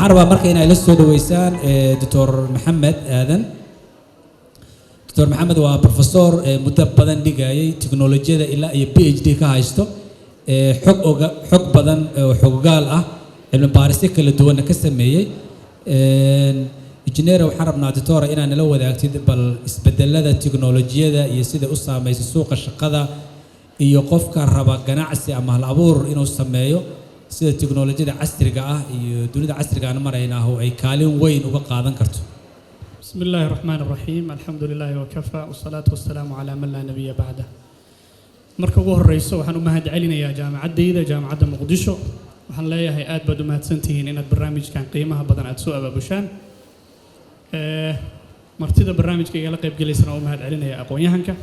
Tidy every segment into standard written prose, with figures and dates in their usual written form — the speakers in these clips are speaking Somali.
وحربا مركي إن لسه دويسان دكتور محمد آذن دكتور محمد هو بروفيسور مدة بدن دقاي تكنولوجيا إلا PhD كهايستو حق بدن وحق قال ابن باريسيك اللي دونا كسمية إنجنير وحربنا دكتورة إن أنا لو ذا أكتب بالإسبدل هذا التكنولوجيا ذا يصير أصلا ما يسوق الشقة يوقف كهرباء جناعسي أما العبور إنه سميه سيد التكنولوجيا عصرية دولة عصرية أنا مرينا هو أي كالين وين وبقى هذا كرتو. بسم الله الرحمن الرحيم الحمد لله وكفى والصلاة والسلام على من لا نبي بعده. مركبه الرئيس وحنو مهد علينا يا جامعة ديدة جامعة مقدشو وحن لا هيئات بدو مهد سنتين إن البرنامج كان قيمها بدن أتسوء ببشان. مرتدى برنامج كي يلقي بجلسنا ومهد علينا يا أقوياء هنك.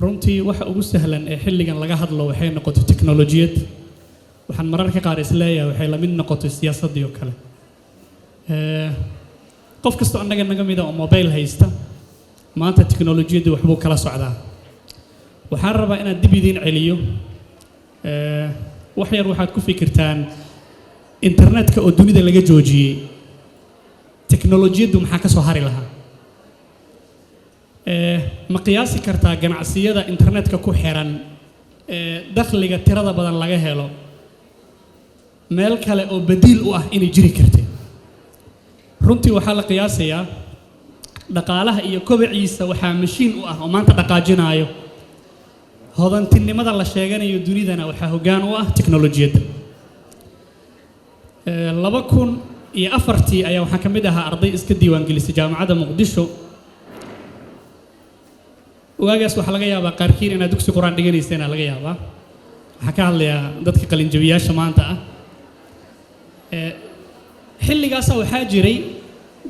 runtii waxa ugu sahlan ee xilligan laga hadlo waxay noqoto teknolojiyad waxaan mararka qaar isleeyahay waxay la mid noqoto siyaasadii oo kale qof kasta oo naga mid ah oo mobile haysta maanta teknolojiyadu wax buu kala socdaa waxaan rabaa inaad dib idin celiyo wax yar waxaad ku fikirtaan internetka oo dunida laga joojiyay teknolojiyadu maxaa ka soo hari lahaa ma qiyaasi kartaa ganacsiyada internetka ku xiran dakhliga tirada badan laga helo meel kale oo badiil u ah inay jiri kartay runtii waxaa la qiyaasayaa dhaqaalaha iyo kobiciisa waxaa mashiin u ah oo maanta dhaqaajinayo hodantinimada la sheeganayo dunidana waxaa hoggaan u ah teknolojiyadda 2004 ayaa waxaan ka mid ahaa arday iska diiwaangelisay jaamacadda muqdisho وأجلس وحلاقي يا بقاركين أنا دكتور قرآن دقيقة سنة لاقي يا با حكاه لي دتك قلين جبيا شمانتا حلي قاسا وحاجري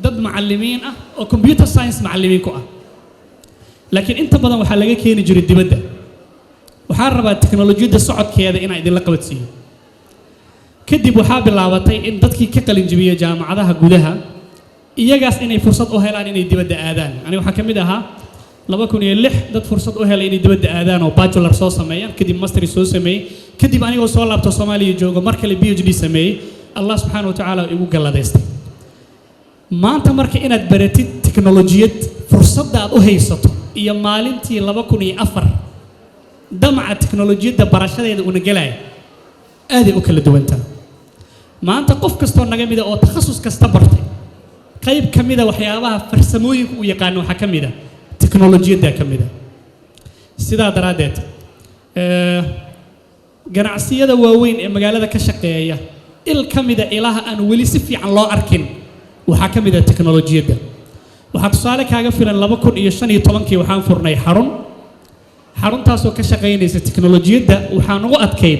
ضد معلمين أو كمبيوتر ساينس معلمين كوا لكن أنت بدل وحلاقي كين يجري الدبدة وحارب التكنولوجيا ده صعد كذا إن عيد اللقب تسيه كدي بحاب اللعبتي إن دتك كقلين جبيا جامعة هذا جودها إيجاس إني فرصة أهلان إني الدبدة آذان أنا وحكم ده لبكون يلح دت فرصة أهل إني دبدة آذان أو باتشولر سو سمية كدي ماستر سو سمية كدي باني وصل لابتو سومالي جوجو مركل PhD سمية الله سبحانه وتعالى يقول الله دست ما أنت مركل إن بريت تكنولوجيا فرصة ده أهي صوت يا مالنتي لبكون يأفر دمع التكنولوجيا ده برشة ده ونجلاي هذه أكل دوانتا ما أنت قف كستون نجمي ده أو تخصص كستبرتي قيب كميدا وحيابها فرسموي ويقانو حكميدا تكنولوجيا ده كميدا سيدا درادات جناسية ده وين المجال ده كشقية الكميدا إله أن ولي سفي عن الله أركن وحكميدا التكنولوجيا ده وحتصالك حاجة في اللبكون يشتني طبعا كي وحان فرناي حرون تاسو كشقية نيس التكنولوجيا ده وحانو أتكيد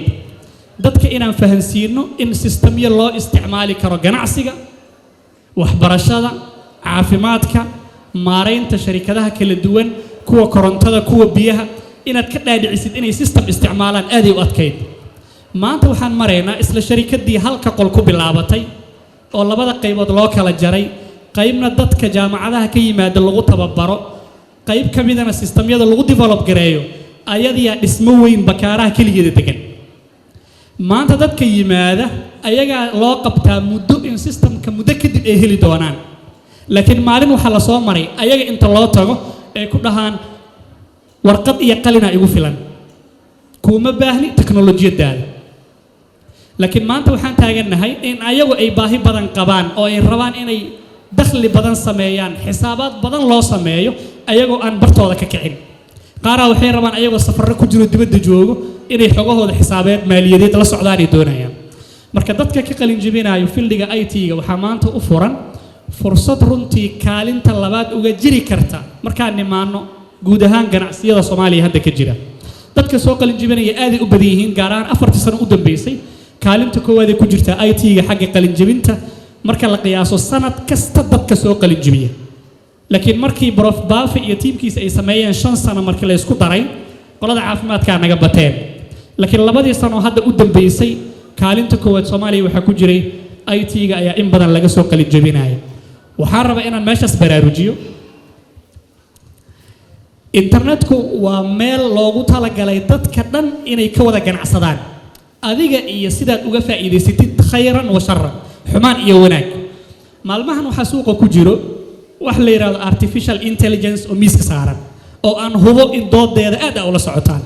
dadka inaan fahansiino in systemya loo isticmaali karo ganacsiga waxbarashada caafimaadka maareynta shirkadaha kala duwan kuwa korontada kuwa biyaha inaad ka dhaadhicisid inay system isticmaalaan aad ay u adkeyd maanta waxaan mareynaa isla shirkadii halka qol ku bilaabatay oo labada qaybood loo kala jaray qaybna dadka jaamacadaha ka yimaada lagu tababaro qayb kamidana systemyada lagu develop gareeyo ayadiya dhismo weyn bakaaraha kaligeeda degan maanta dadka yimaada ayaga loo qabtaa muddo in systemka muddo kadib ay heli doonaan laakiin maalin waxa la soo maray ayaga inta loo tago ay ku dhahaan warqad iyo qalin ay ugu filan kuma baahni teknolojiyadaada laakiin maanta waxaan taaganahay in ayagu ay baahi badan qabaan oo ay rabaan inay dakhli badan sameeyaan xisaabaad badan loo sameeyo ayagoo aan bartooda ka kicin qaara waxay rabaan ayagoo safarro ku jiro dibadda joogo inay xogahooda xisaabeed maaliyadeed la socdaan ay doonayaan marka dadka ka qalin jabinayo fildiga IT-ga waxa maanta u furan fursad runtii kaalinta labaad uga jiri karta markaan nimaano guud ahaan ganacsiyada Soomaaliya hadda ka jira dadka soo qalin jabinaya aad ay u badan yihiin gaar ahaan 4 sano u dambeysay kaalinta koowaad ee ku jirta IT-ga xagga qalin jabinta marka la qiyaaso sanad kasta dadka soo qalin jabiya laakiin markii Prof Baafi iyo tiimkiisa ay sameeyeen 5 sano markii la isku daray qolada caafimaadka naga bateen laakiin labadii sano hadda u dambeysay kaalinta koowaad Soomaaliya waxa ku jiray IT-ga ayaa in badan laga soo qalin jabinaya waxaan rabaa inaan meeshaas baraarujiyo internetku waa meel loogu talagalay dadka dhan inay ka wada ganacsadaan adiga iyo sidaad uga faa'iideysatid khayran wa sharran xumaan iyo wanaag maalmahan waxaa suuqa ku jiro wax la yiraahdo artificial intelligence oo miiska saaran oo aan hubo in doodeeda aad ula socotaan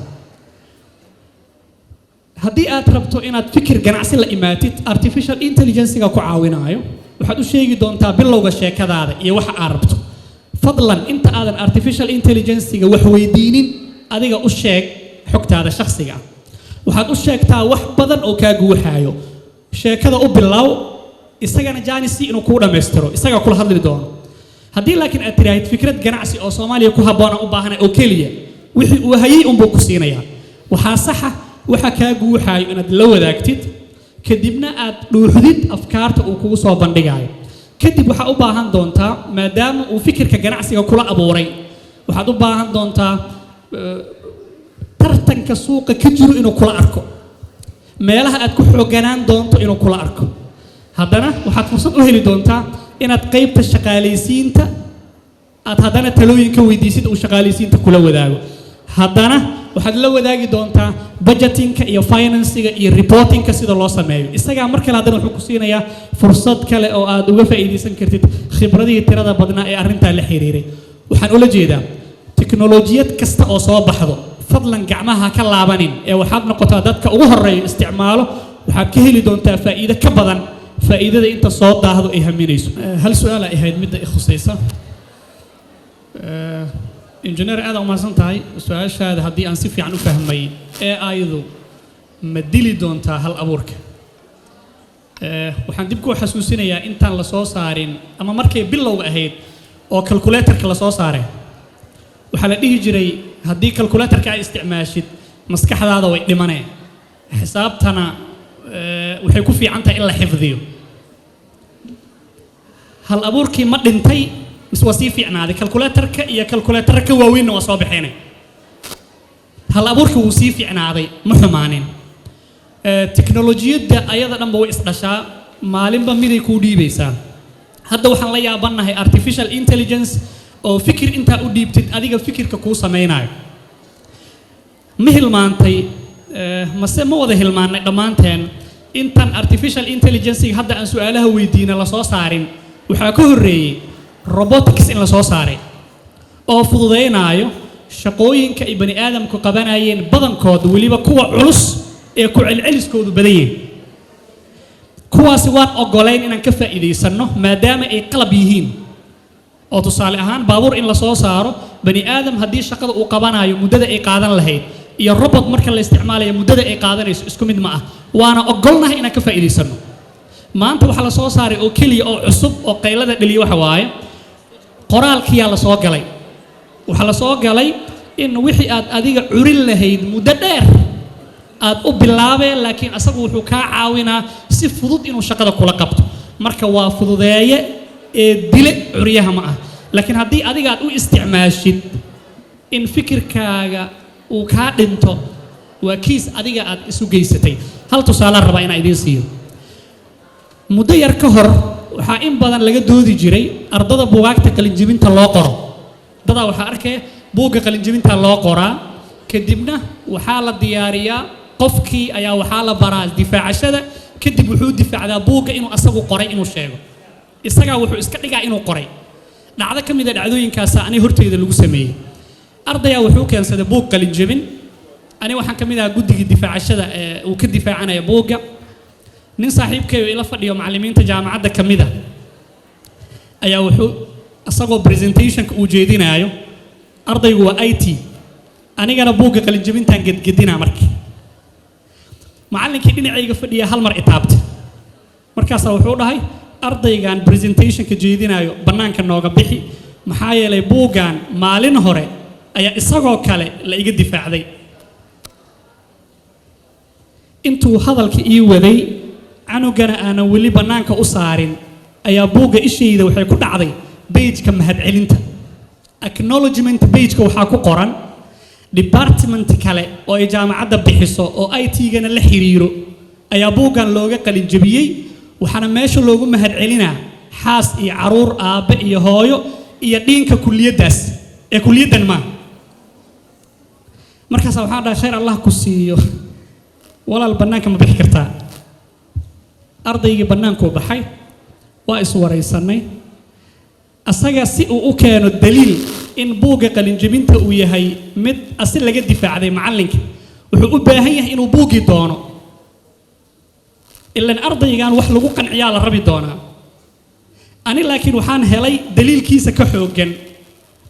haddii aad rabto inaad fikir ganacsi la imaatid artificial intelligence-ga ku caawinayo waxaad u sheegi doontaa bilowga sheekadaada iyo waxa aad rabto fadlan inta aadan artificial intelligence-ga wax weydiinin adiga u sheeg xogtaada shakhsiga ah waxaad u sheegtaa wax badan oo kaa guuxaayo sheekada u bilow isagana jaanisi inuu kuu dhammaystiro isaga kula hadli doono haddii laakiin aad tiraahid fikrad ganacsi oo Soomaaliya ku habboon u baahanay oo kaliya wixii uu hayay buu ku siinayaa waxaa saxa waxa kaa guuxaayo inaad la wadaagtid kadibna aad dhuuxdid afkaarta uu kugu soo bandhigayo kadib waxa u baahan doontaa maadaama uu fikirka ganacsiga kula abuuray waxaad u baahan doontaa tartanka suuqa ka jiro inuu kula arko meelaha aad ku xooganaan doonto inuu kula arko haddana waxaad fursad u heli doontaa inaad qaybta shaqaalaysiinta aad haddana talooyinka weydiisid uu shaqaalaysiinta kula wadaago haddana waxaad la wadaagi doontaa budgetingka iyo financing iyo reportingka sida loo sameeyo isaga mar kale haddana wuxuu ku siinayaa fursad kale oo aad uga faa'iideysan kartid khibradihii tirada badnaa ee arrinta la xiriiray waxaan ula jeedaa teknolojiyad kasta oo soo baxdo fadlan gacmaha ka laabanin ee waxaad noqotaa dadka ugu horeeya isticmaalo waxaad ka heli doontaa faa'iido ka badan faa'iidada inta soo daahdo ay haminayso hal su'aal ay ahayd midda khusaysa injineer aad uma santahay su'aashaada haddii aan si fiican u fahmay ee ayadu ma dili doontaa hal abuurka waxaan dib ku xasuusinayaa intaan la soo saarin ama markay bilowga ahayd oo calculatorka la soo saaray waxaa la dhihi jiray haddii calculatorka ay isticmaashid maskaxdaada way dhimaneen xisaabtana waxay ku fiican tahay in la xifdiyo hal abuurkii ma dhintay mise waa sii fiicnaaday calculatorka iyo calculatorka waaweynna waa soo baxeenay hal abuurkii wuu sii fiicnaaday ma xumaanin teknolojiyadda ayada dhanba way isdhashaa maalinba miday kuu dhiibaysaa hadda waxaan la yaabanahay artificial intelligence oo fikir intaa u dhiibtid adiga fikirka kuu samaynayo ma hilmaantay mase ma wada hilmaanay dhammaanteen intan artificial intelligence hadda aan su'aalaha weydiina la soo saarin waxaa ka horreeyay robotics in la soo saaray oo fududeynayo shaqooyinka ay bani aadamku qabanayeen badankood weliba kuwa culus ee ku celceliskoodu badan yihiin kuwaasi waan ogolayn inaan ka faa'iidaysano maadaama ay qalab yihiin oo tusaale ahaan baabuur in la soo saaro bani aadam haddii shaqada uu qabanayo muddada ay qaadan lahayd iyo robot marka la isticmaalayo muddada ay qaadanayso isku mid ma ah waana ogolnahay inaan ka faa'iidaysano maanta waxa la soo saaray oo kaliya oo cusub oo qaylada dhaliya waxa waaye qoraalkiyaa la soo galay waxa la soo galay in wixii aad adiga curin lahayd muddo dheer aad u bilaabeen laakiin asagu wuxuu kaa caawinaa si fudud inuu shaqada kula qabto marka waa fududeeye ee dile curyaha ma ah laakiin haddii adiga aad u isticmaashid in fikirkaaga uu kaa dhinto waa kiis adiga aad isu geysatay hal tusaale raba inaan idiin siiyo muddo yar ka hor waxaa in badan laga doodi jiray ardada buugaagta qalinjibinta loo qoro dadaa waxaa arkaya buugga qalinjibinta loo qoraa kadibna waxaa la diyaariyaa qofkii ayaa waxaa la baraa difaacashada kadib wuxuu difaacdaa buugga inuu asagu qoray inuu sheego isagaa wuxuu iska dhigaa inuu qoray dhacdo ka mid a dhacdooyinkaasa ani horteyda lagu sameeyey ardayaa wuxuu keensaday buug qalinjibin ani waxaan ka mid ahaa guddigii difaacashada ee uu ka difaacanaya buugga nin saaxiibkeeyo ila fadhiyo macallimiinta jaamacadda ka mid ah ayaa wuxuu asagoo presentationka uu jeedinaayo ardaygu waa IT anigana buugga qalinjibintaan gedgedinaa markii macallinkii dhinacayga fadhiya hal mar itaabtay markaasaa wuxuu dhahay ardaygan presentationka jeedinaayo bannaanka nooga bixi maxaa yeelay buuggan maalin hore ayaa isagoo kale la iga difaacday intuu hadalka ii waday canugana aanan weli bannaanka u saarin ayaa buugga ishayda waxay ku dhacday page-ka mahadcelinta acknowledgement page-ka waxaa ku qoran department kale oo ay jaamacadda bixiso oo IT-gana la xiriiro ayaa buuggan looga qalin jabiyey waxaana meesha loogu mahadcelinaa xaas iyo caruur aabe iyo hooyo iyo dhiinka kulliyaddaas ee kulliyaddan ma markaas waxaan dhahay khayr Allah ku siiyo walaal bannaanka ma bixi kartaa ardaygii bannaanku baxay وإسوريساني أساقا سيء كانوا الدليل إن بوغا قلن جبينتا ويهي مد أسل لقى الدفاع ذي معلنك وحقوا باهيه إنه بوغي دونه إلا أن أرضي كان وحلقوا قن عيال الربي دونه أنا لكن وحان هلي دليل كيسا كحوغن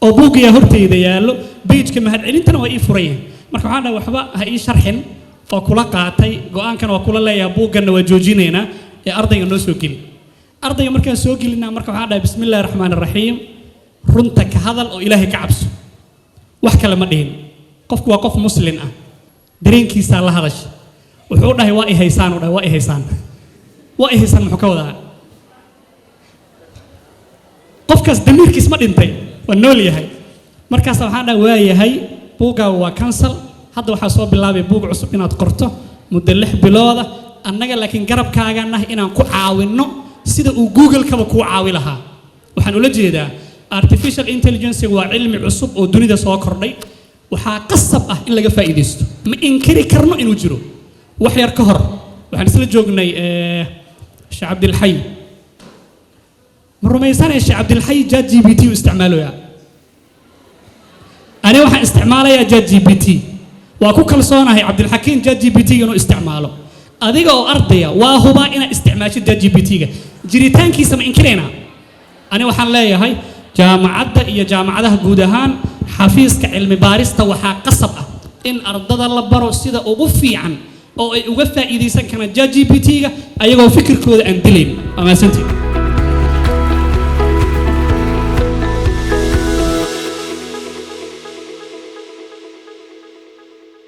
أو بوغي يهورتي إذا يالو بيج كما هاد علينتنا وإي فريه مركو حانا وحبا هاي شرحن وكلا قاعتي قوان كان وكلا لا يبوغن وجوجينينا يا أرضي الناس وكيل أرضي مركا سوكي لنا مركو حانا بسم الله الرحمن الرحيم رنتك هذا أو إلهي كعبس وحكا لما دين قفك وقف مسلم درين كيسا الله هرش وحوده وائي هيسان وائي هيسان وائي هيسان محكو ذا قفكاس دميركيس ما دينتي والنول يهي مركز waxaan waayahay buuga waa cancel hadda waxa soo bilaabay buug cusub inaad qorto muddo 6 bilood annaga laakiin garabkaagana inaan ku caawino sida uu Google kaba ku caawi lahaa waxaan ula jeedaa artificial intelligence waa cilmi cusub oo dunida soo kordhay waxa qasab ah in laga faa'iideysto ma inkiri karno inuu jiro wax yar ka hor waxaan isla joognay Sheikh Abdul Hayy مرميسان يا شيخ عبد الحي جات جي بي تي واستعماله يا أنا واحد استعماله يا جات جي بي تي وأكو كل صونا هي عبد الحكيم جات جي بي تي إنه استعماله أديك أو أرضية وهو با إنا استعمال جات جي بي تي جريتان كيس ما إنكرينا أنا واحد لا يا هاي جامعة يا جامعة جودهان حفيظ كعلم بارستا وحا قصب إن أرض الله برو سيدا أوقفي عن أو أوقفها إذا كان جات جي بي تي أيقو فكر كود أندلين أما سنتي